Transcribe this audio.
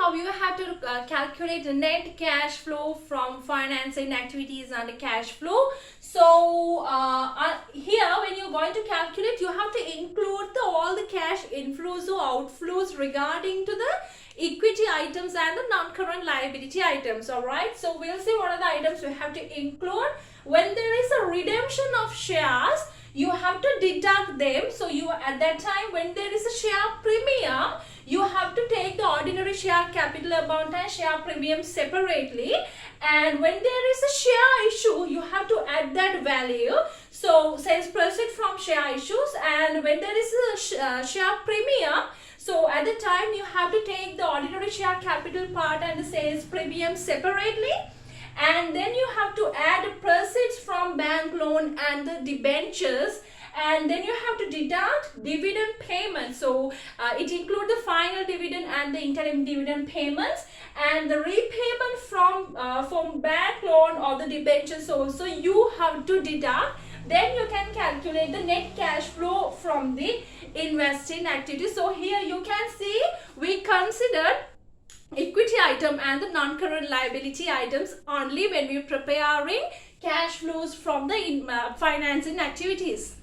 how you have to calculate the net cash flow from financing activities and the cash flow. So here when you're going to calculate, you have to include all the cash inflows or outflows regarding to the equity items and the non-current liability items. All right, so we'll see what are the items we have to include. When there is a redemption of shares, you have to deduct them. So you, at that time when there is a share premium, you have to take the ordinary share capital amount and share premium separately, and when there is a share issue, you have to add that value. So sales proceeds from share issues, and when there is a share premium, so at the time you have to take the ordinary share capital part and the sales premium separately, and then you have to add proceeds from bank loan and the debentures, and then you have to deduct dividend payments. So it includes the final dividend and the interim dividend payments, and the repayment from bank loan or the debentures also you have to deduct. Then you can calculate the net cash flow from the investing activity. So here you can see we considered equity item and the non-current liability items only when we preparing cash flows from the financing activities.